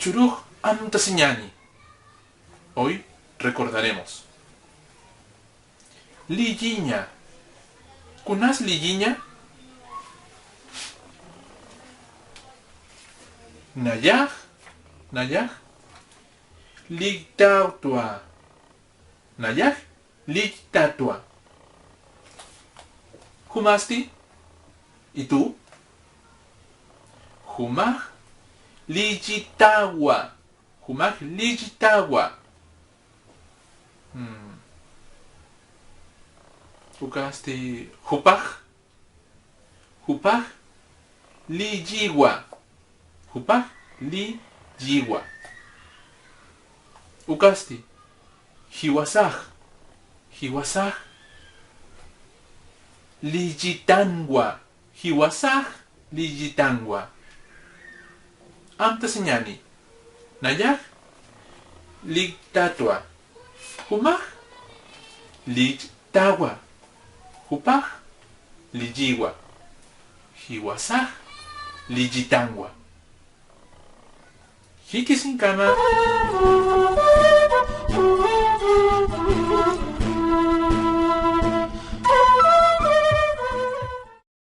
Ichuruj amtaseñani. Hoy recordaremos. Lilliña. ¿Kunas lilliña? Nayaj. Nayaj. Ligtautua. Nayaj. Ligtatua. ¿Humasti? ¿Y tú? Humaj Lijitawa. Humaj Lijitawa. Ukasti Hupaj. Hupaj Lijiwa. Hupaj Lijiwa. Ukasti Hiwasaj. Hiwasaj Lijitangwa. Hiwasaj Lijitangwa. Amtaseñani. Nayaj Ligtatua. Humaj Lijtawa. Hupaj Lijiwa. Hiwasaj Lijitangwa. Hiki sin kama.